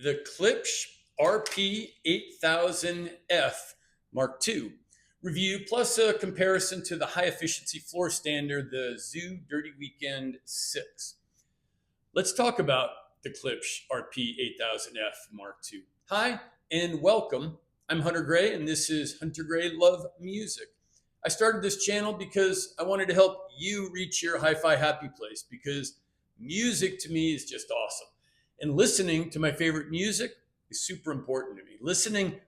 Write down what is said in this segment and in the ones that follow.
the Klipsch RP8000F Mark II review, plus a comparison to the high efficiency floor standard, the Zoo Dirty Weekend 6. Let's talk about the Klipsch RP8000F Mark II. Hi, and welcome. I'm Hunter Gray, and this is Hunter-Gray-LUV-Music. I started this channel because I wanted to help you reach your hi-fi happy place, because music to me is just awesome. And listening to my favorite music is super important to me. Listening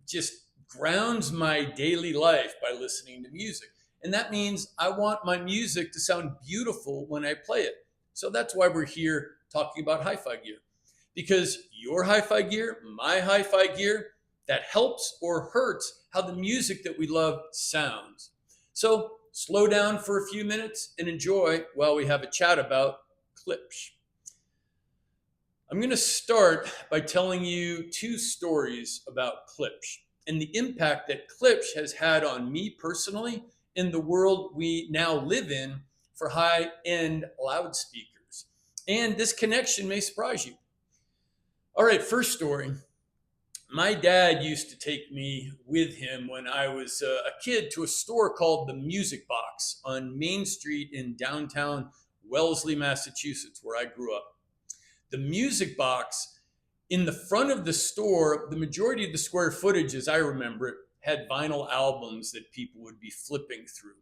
just grounds my daily life by listening to music. And that means I want my music to sound beautiful when I play it. So that's why we're here talking about hi-fi gear. Because your hi-fi gear, my hi-fi gear, that helps or hurts how the music that we love sounds. So slow down for a few minutes and enjoy while we have a chat about Klipsch. I'm going to start by telling you two stories about Klipsch and the impact that Klipsch has had on me personally in the world we now live in for high-end loudspeakers. And this connection may surprise you. All right, first story. My dad used to take me with him when I was a kid to a store called the Music Box on Main Street in downtown Wellesley, Massachusetts, where I grew up. The Music Box, in the front of the store, the majority of the square footage, as I remember it, had vinyl albums that people would be flipping through.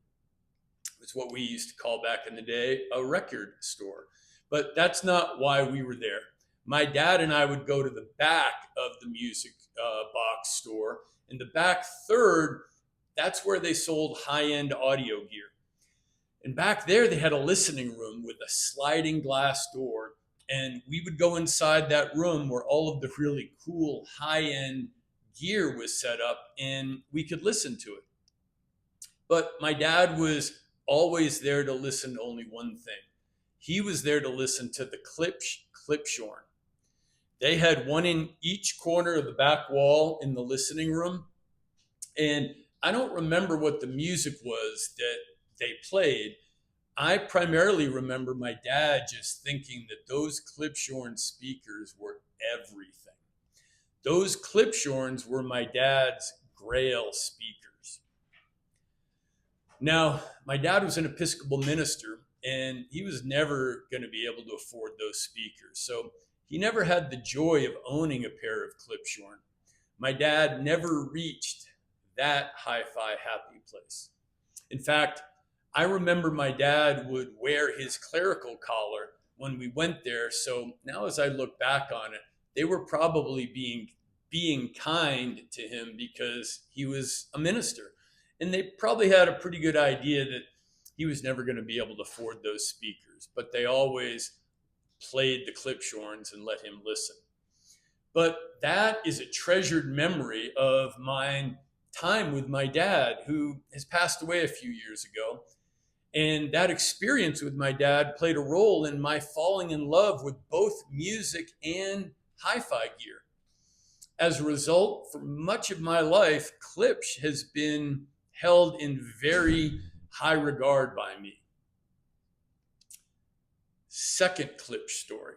It's what we used to call back in the day a record store. But that's not why we were there. My dad and I would go to the back of the Music Box store. In the back third, that's where they sold high-end audio gear. And back there, they had a listening room with a sliding glass door. And we would go inside that room where all of the really cool high-end gear was set up, and we could listen to it. But my dad was always there to listen to only one thing. He was there to listen to the Klipschorn. They had one in each corner of the back wall in the listening room. And I don't remember what the music was that they played. I primarily remember my dad just thinking that those Klipschorn speakers were everything. Those Klipschorns were my dad's Grail speakers. Now, my dad was an Episcopal minister, and he was never going to be able to afford those speakers. So he never had the joy of owning a pair of Klipschorn. My dad never reached that hi-fi happy place. In fact, I remember my dad would wear his clerical collar when we went there. So now as I look back on it, they were probably being kind to him because he was a minister. And they probably had a pretty good idea that he was never going to be able to afford those speakers, but they always played the Klipschorns and let him listen. But that is a treasured memory of my time with my dad, who has passed away a few years ago. And that experience with my dad played a role in my falling in love with both music and hi-fi gear. As a result, for much of my life, Klipsch has been held in very high regard by me. Second Klipsch story,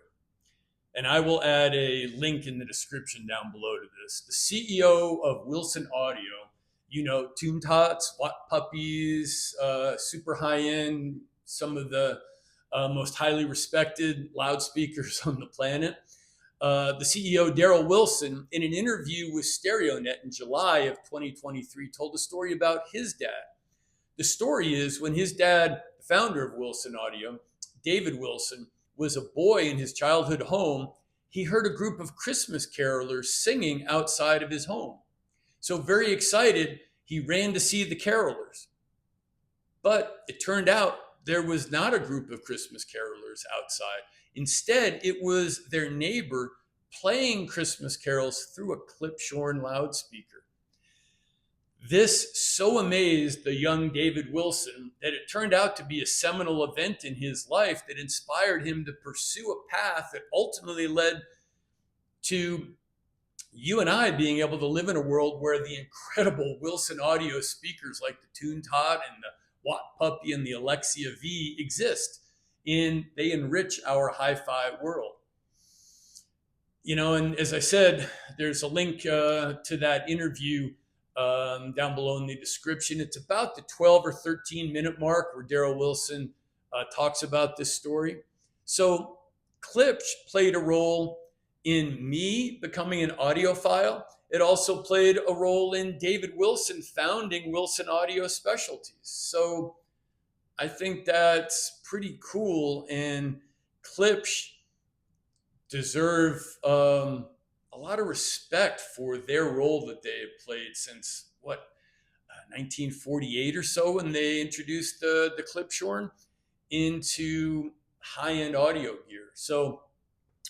and I will add a link in the description down below to this. The CEO of Wilson Audio, you know, Tune Tots, Watt Puppies, super high-end, some of the most highly respected loudspeakers on the planet. The CEO, Daryl Wilson, in an interview with StereoNet in July of 2023, told a story about his dad. The story is when his dad, the founder of Wilson Audio, David Wilson, was a boy in his childhood home, he heard a group of Christmas carolers singing outside of his home. So very excited, he ran to see the carolers. But it turned out there was not a group of Christmas carolers outside. Instead, it was their neighbor playing Christmas carols through a Klipschorn loudspeaker. This so amazed the young David Wilson that it turned out to be a seminal event in his life that inspired him to pursue a path that ultimately led to you and I being able to live in a world where the incredible Wilson Audio speakers like the Tune Tot and the Watt Puppy and the Alexia V exist, and they enrich our hi-fi world. And as I said, there's a link to that interview down below in the description. It's about the 12 or 13-minute mark where Daryl Wilson talks about this story. So Klipsch played a role in me becoming an audiophile. It also played a role in David Wilson founding Wilson Audio Specialties. So I think that's pretty cool. And Klipsch deserve a lot of respect for their role that they have played since 1948 or so, when they introduced the Klipsch horn into high-end audio gear. So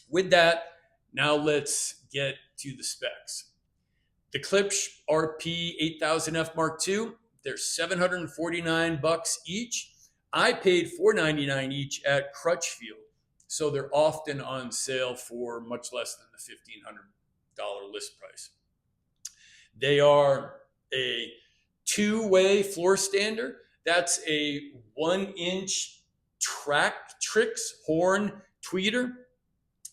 with that, now let's get to the specs. The Klipsch RP 8000F Mark II, they're $749 each. I paid $499 each at Crutchfield. So they're often on sale for much less than the $1,500 list price. They are a two-way floor stander. That's a 1-inch Trix horn tweeter.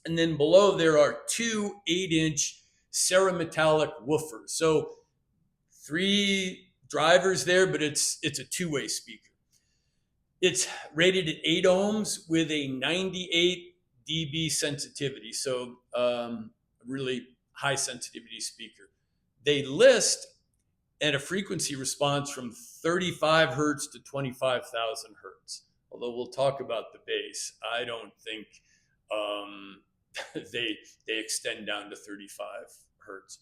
And then below there are two 8-inch cerametallic woofers. So 3 drivers there, but it's a two-way speaker. It's rated at 8 ohms with a 98 dB sensitivity. So really high sensitivity speaker. They list at a frequency response from 35 hertz to 25,000 hertz. Although we'll talk about the bass, I don't think they extend down to 35 hertz.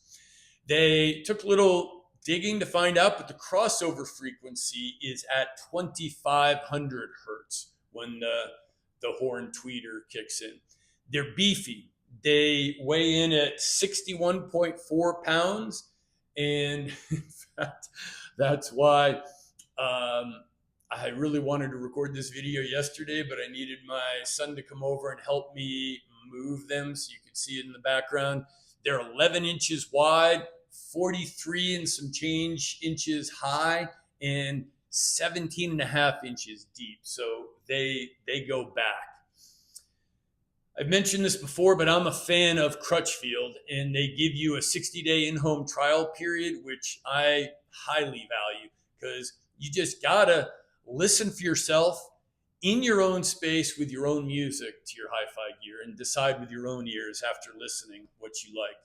They took a little digging to find out, but the crossover frequency is at 2,500 hertz when the horn tweeter kicks in. They're beefy. They weigh in at 61.4 pounds. And in fact, that's why I really wanted to record this video yesterday, but I needed my son to come over and help me move them so you could see it in the background. They're 11 inches wide, 43 and some change inches high, and 17 and a half inches deep. So they go back. I've mentioned this before, but I'm a fan of Crutchfield, and they give you a 60-day in-home trial period, which I highly value, because you just gotta listen for yourself in your own space with your own music to your hi-fi gear and decide with your own ears after listening what you like.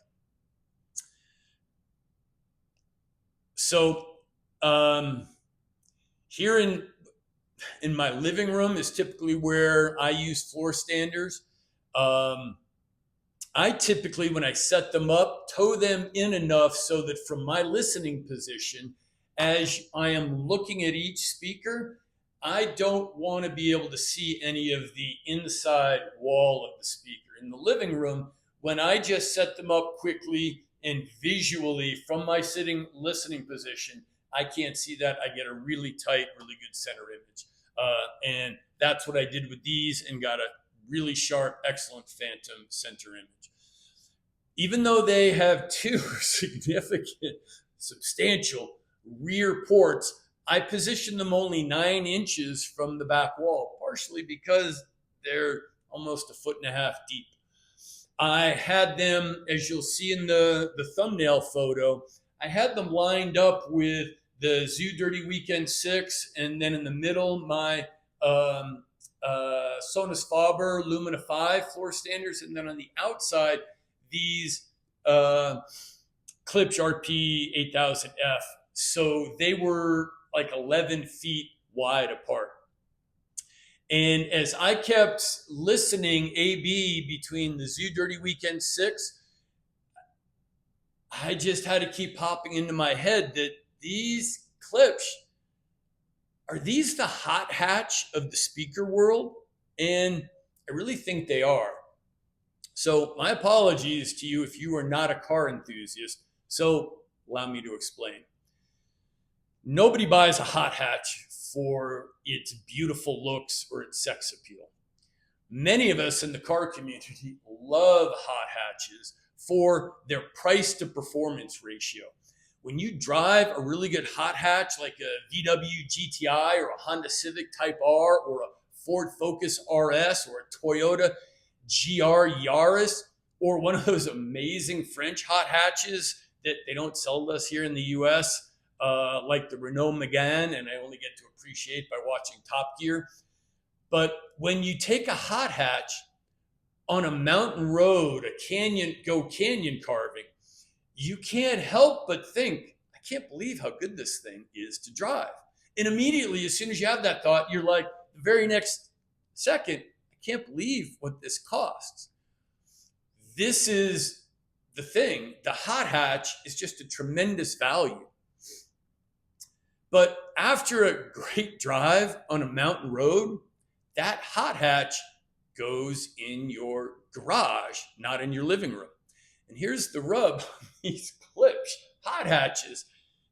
So here in my living room is typically where I use floor standers. I typically, when I set them up, toe them in enough so that from my listening position, as I am looking at each speaker, I don't want to be able to see any of the inside wall of the speaker. In the living room, when I just set them up quickly and visually from my sitting listening position, I can't see that. I get a really tight, really good center image. And that's what I did with these, and got a really sharp, excellent phantom center image. Even though they have 2 significant, substantial rear ports, I position them only 9 inches from the back wall, partially because they're almost 1.5 feet deep. I had them, as you'll see in the thumbnail photo, I had them lined up with the Zoo Dirty Weekend 6, and then in the middle, my Sonus Faber Lumina 5 floor standers, and then on the outside, these Klipsch RP 8000F. So they were like 11 feet wide apart. And as I kept listening AB between the Zoo Dirty Weekend 6, I just had to keep popping into my head that these Klipsch, are these the hot hatch of the speaker world? And I really think they are. So my apologies to you if you are not a car enthusiast. So allow me to explain. Nobody buys a hot hatch for its beautiful looks or its sex appeal. Many of us in the car community love hot hatches for their price to performance ratio. When you drive a really good hot hatch like a VW GTI or a Honda Civic Type R or a Ford Focus RS or a Toyota GR Yaris or one of those amazing French hot hatches that they don't sell us here in the US, like the Renault Megane, and I only get to appreciate by watching Top Gear. But when you take a hot hatch on a mountain road, a canyon carving, you can't help but think, I can't believe how good this thing is to drive. And immediately, as soon as you have that thought, you're like, the very next second, I can't believe what this costs. This is the thing. The hot hatch is just a tremendous value. But after a great drive on a mountain road, that hot hatch goes in your garage, not in your living room. And here's the rub on these Klipsch hot hatches.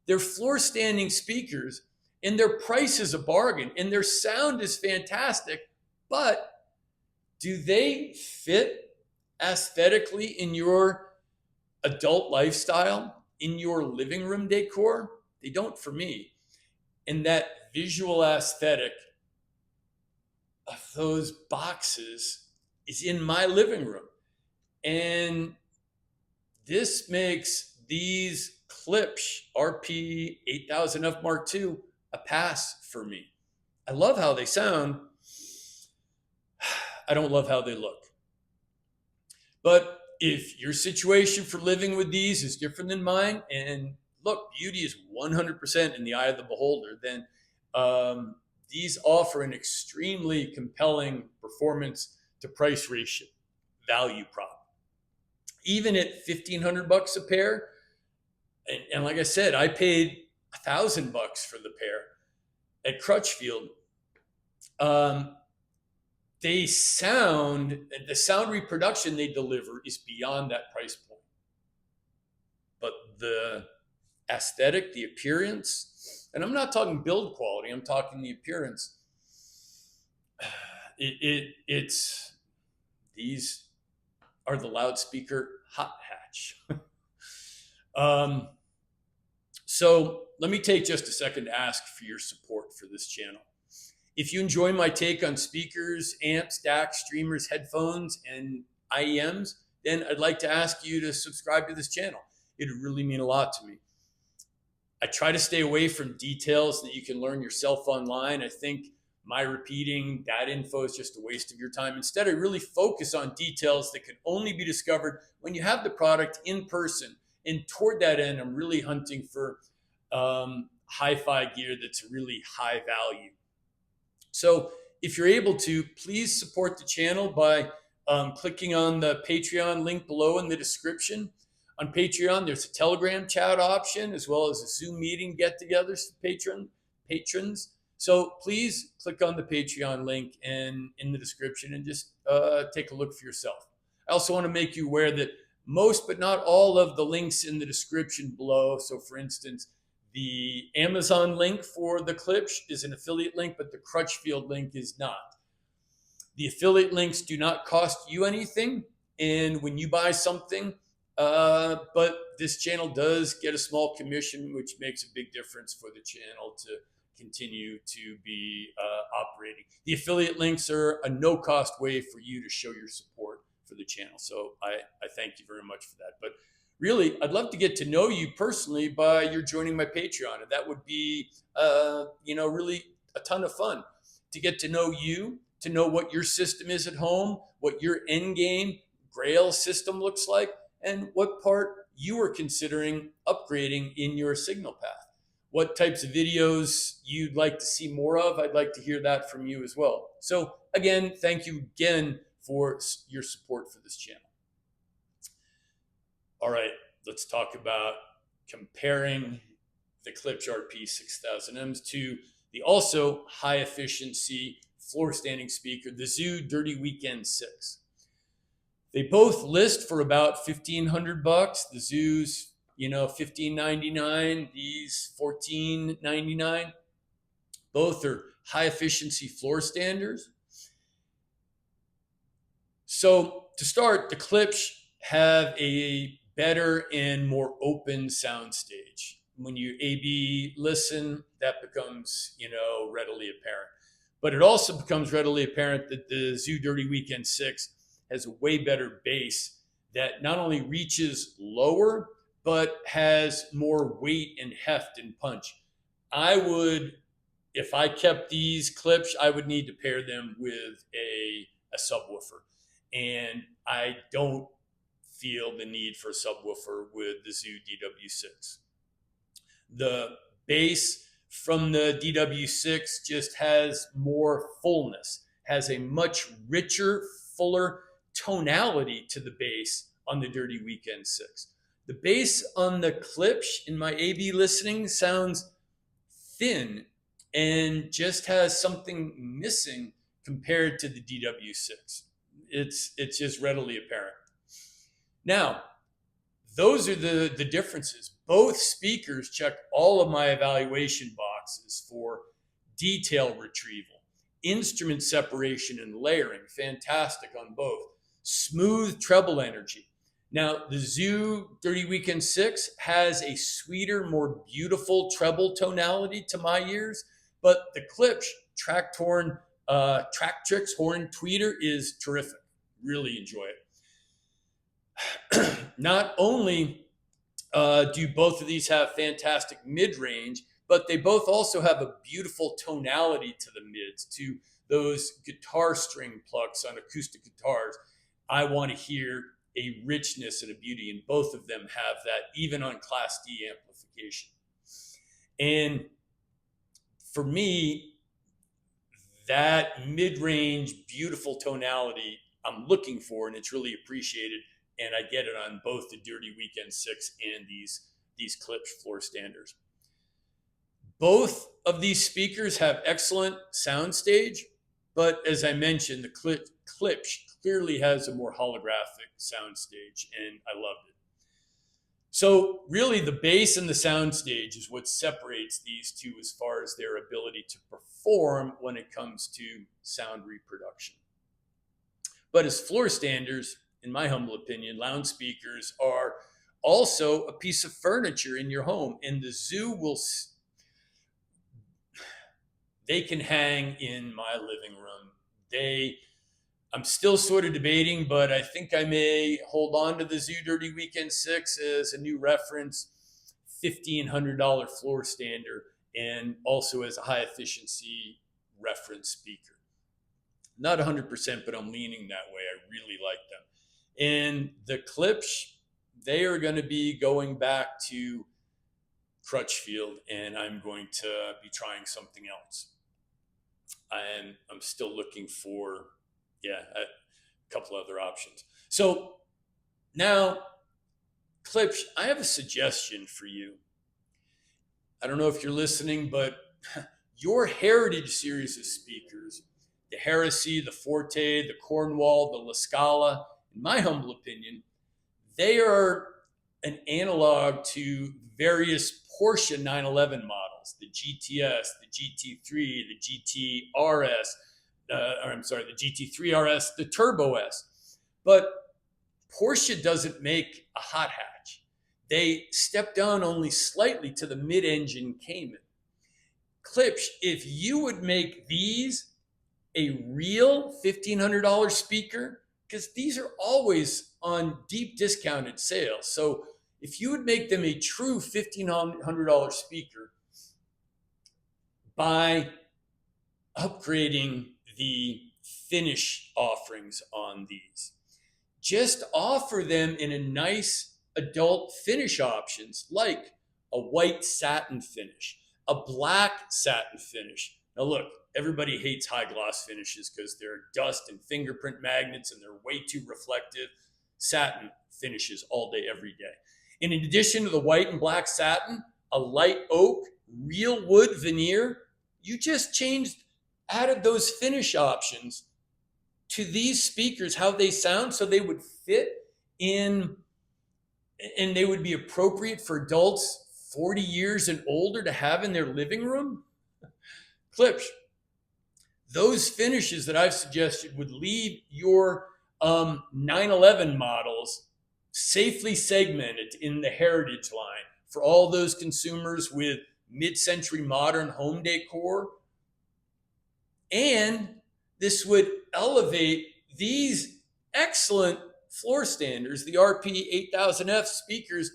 They're floor standing speakers, and their price is a bargain, and their sound is fantastic. But do they fit aesthetically in your adult lifestyle, in your living room decor? They don't for me. And that visual aesthetic of those boxes is in my living room. And this makes these Klipsch RP 8000F Mark II a pass for me. I love how they sound. I don't love how they look. But if your situation for living with these is different than mine, and look, beauty is 100% in the eye of the beholder, then these offer an extremely compelling performance to price ratio value prop. Even at $1,500 a pair, and like I said, I paid $1,000 for the pair at Crutchfield. The sound reproduction they deliver is beyond that price point. But the aesthetic, the appearance, and I'm not talking build quality, I'm talking the appearance. It's these are the loudspeaker hot hatch. So let me take just a second to ask for your support for this channel. If you enjoy my take on speakers, amps, DACs, streamers, headphones, and IEMs, then I'd like to ask you to subscribe to this channel. It would really mean a lot to me. I try to stay away from details that you can learn yourself online. I think my repeating that info is just a waste of your time. Instead, I really focus on details that can only be discovered when you have the product in person. And toward that end, I'm really hunting for hi-fi gear that's really high value. So if you're able to, please support the channel by clicking on the Patreon link below in the description. On Patreon, there's a Telegram chat option, as well as a Zoom meeting get-togethers for patrons. So please click on the Patreon link in the description and just take a look for yourself. I also want to make you aware that most, but not all, of the links in the description below. So for instance, the Amazon link for the Klipsch is an affiliate link, but the Crutchfield link is not. The affiliate links do not cost you anything. And when you buy something, but this channel does get a small commission, which makes a big difference for the channel to continue to be operating. The affiliate links are a no-cost way for you to show your support for the channel. So I thank you very much for that. But really, I'd love to get to know you personally by your joining my Patreon. And that would be, really a ton of fun to get to know you, to know what your system is at home, what your end game Grail system looks like, and what part you are considering upgrading in your signal path. What types of videos you'd like to see more of. I'd like to hear that from you as well. So again, thank you again for your support for this channel. All right, let's talk about comparing the Klipsch RP 6000Ms to the also high efficiency floor standing speaker, the Zoo Dirty Weekend 6. They both list for about $1,500. The Zoo's, $15.99. These $14.99. Both are high efficiency floor standers. So to start, the Klipsch have a better and more open soundstage. When you A/B listen, that becomes, readily apparent. But it also becomes readily apparent that the Zoo Dirty Weekend 6 has a way better bass that not only reaches lower, but has more weight and heft and punch. I would, if I kept these Klipsch, I would need to pair them with a subwoofer. And I don't feel the need for a subwoofer with the Zoo DW6. The bass from the DW6 just has more fullness, has a much richer, fuller tonality to the bass on the Dirty Weekend 6. The bass on the Klipsch in my A/B listening sounds thin and just has something missing compared to the DW6. It's just readily apparent. Now, those are the differences. Both speakers check all of my evaluation boxes for detail retrieval, instrument separation and layering, fantastic on both. Smooth treble energy. Now, the Zoo Dirty Weekend 6 has a sweeter, more beautiful treble tonality to my ears, but the Klipsch tracked horn, track tricks horn tweeter is terrific. Really enjoy it. Not only do both of these have fantastic mid-range, but they both also have a beautiful tonality to the mids, to those guitar string plucks on acoustic guitars. I want to hear a richness and a beauty, and both of them have that, even on Class D amplification. And for me, that mid-range, beautiful tonality I'm looking for, and it's really appreciated. And I get it on both the Dirty Weekend 6 and these Klipsch floor standards. Both of these speakers have excellent soundstage, but as I mentioned, the Klipsch clearly has a more holographic soundstage, and I loved it. So really the bass and the soundstage is what separates these two as far as their ability to perform when it comes to sound reproduction. But as floor standards, in my humble opinion, loudspeakers are also a piece of furniture in your home. And the Zoo they can hang in my living room. I'm still sort of debating, but I think I may hold on to the Zoo Dirty Weekend 6 as a new reference, $1,500 floor standard, and also as a high efficiency reference speaker. Not 100%, but I'm leaning that way. I really like them. And the Klipsch, they are going to be going back to Crutchfield, and I'm going to be trying something else. I'm still looking for, a couple other options. So now, Klipsch, I have a suggestion for you. I don't know if you're listening, but your Heritage series of speakers, the Heresy, the Forte, the Cornwall, the La Scala, in my humble opinion, they are an analog to various Porsche 911 models, the GTS, the GT3, the GTRS, the GT3 RS, the Turbo S. But Porsche doesn't make a hot hatch. They step down only slightly to the mid-engine Cayman. Klipsch, if you would make these a real $1,500 speaker, because these are always on deep discounted sales. So if you would make them a true $1,500 speaker by upgrading the finish offerings on these, just offer them in a nice adult finish options like a white satin finish, a black satin finish. Now look, everybody hates high gloss finishes because they're dust and fingerprint magnets and they're way too reflective. Satin finishes all day, every day. And in addition to the white and black satin, a light oak, real wood veneer, you just added those finish options to these speakers, how they sound, so they would fit in and they would be appropriate for adults 40 years and older to have in their living room. Klipsch, those finishes that I've suggested would leave your 911 models safely segmented in the Heritage line for all those consumers with mid-century modern home decor. And this would elevate these excellent floor standers, the RP8000F speakers,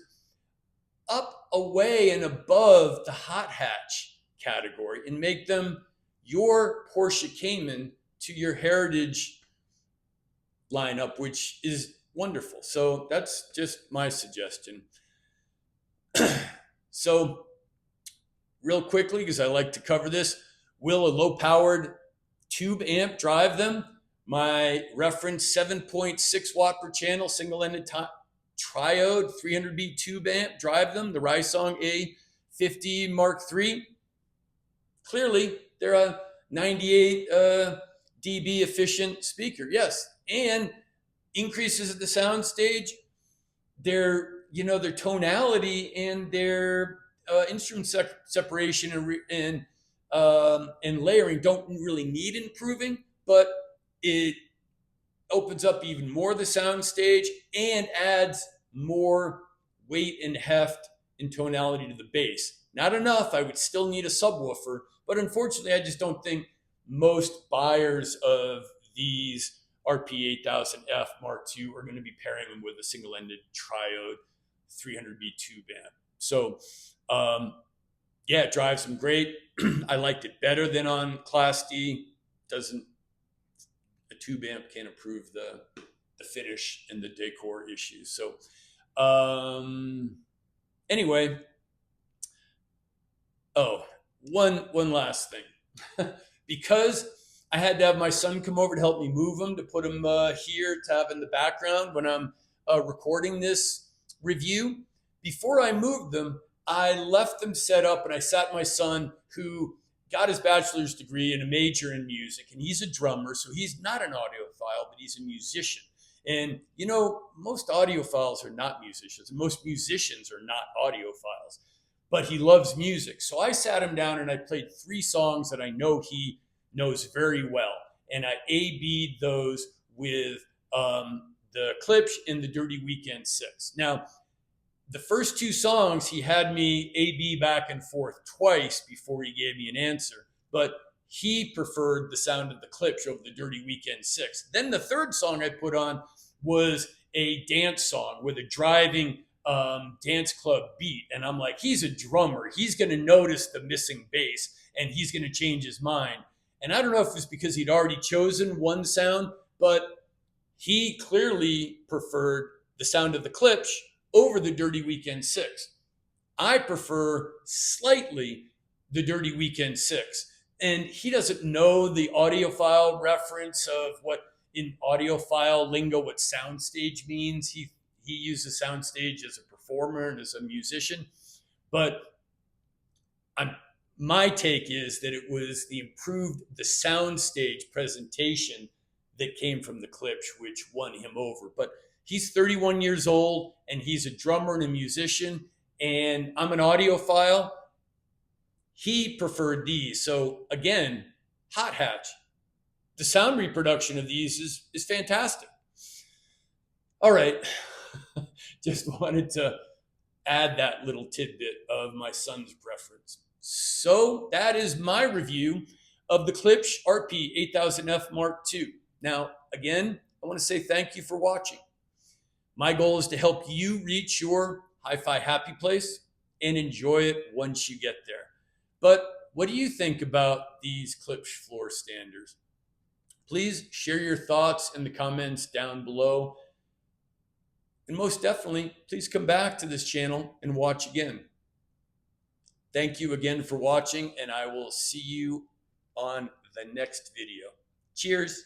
up, away, and above the hot hatch category and make them your Porsche Cayman to your Heritage lineup, which is wonderful. So that's just my suggestion. So real quickly, because I like to cover this, will a low-powered tube amp drive them? My reference 7.6 watt per channel single-ended triode 300B tube amp drive them, the Rysong A50 Mark III. Clearly, they're a 98 dB efficient speaker, yes, and increases at the sound stage. Their tonality and their instrument separation and layering don't really need improving, but it opens up even more the sound stage and adds more weight and heft and tonality to the bass. Not enough. I would still need a subwoofer, but unfortunately, I just don't think most buyers of these RP8000F Mark II are going to be pairing them with a single-ended triode 300B tube amp. So, yeah, it drives them great. I liked it better than on Class D. A tube amp can't improve the finish and the decor issues. So, anyway, one last thing. Because I had to have my son come over to help me move them, to put them here to have in the background when I'm recording this review. Before I moved them, I left them set up and I sat my son, who got his bachelor's degree and a major in music, and he's a drummer, so he's not an audiophile, but he's a musician. And most audiophiles are not musicians, and most musicians are not audiophiles, but he loves music. So I sat him down and I played 3 songs that I know he knows very well, and I A-B'd those with the Klipsch and the Dirty Weekend 6. Now, the first 2 songs, he had me A-B back and forth twice before he gave me an answer, but he preferred the sound of the Klipsch over the Dirty Weekend 6. Then the 3rd song I put on was a dance song with a driving dance club beat. And I'm like, he's a drummer. He's going to notice the missing bass and he's going to change his mind. And I don't know if it's because he'd already chosen one sound, but he clearly preferred the sound of the Klipsch over the Dirty Weekend 6. I prefer slightly the Dirty Weekend 6. And he doesn't know the audiophile reference of what in audiophile lingo, what soundstage means. He uses soundstage as a performer and as a musician. But my take is that it was the soundstage presentation that came from the Klipsch, which won him over. But he's 31 years old, and he's a drummer and a musician, and I'm an audiophile. He preferred these. So again, hot hatch. The sound reproduction of these is fantastic. All right. Just wanted to add that little tidbit of my son's preference. So that is my review of the Klipsch RP8000F Mark II. Now, again, I want to say thank you for watching. My goal is to help you reach your hi-fi happy place and enjoy it once you get there. But what do you think about these Klipsch floor standers? Please share your thoughts in the comments down below. And most definitely, please come back to this channel and watch again. Thank you again for watching, and I will see you on the next video. Cheers.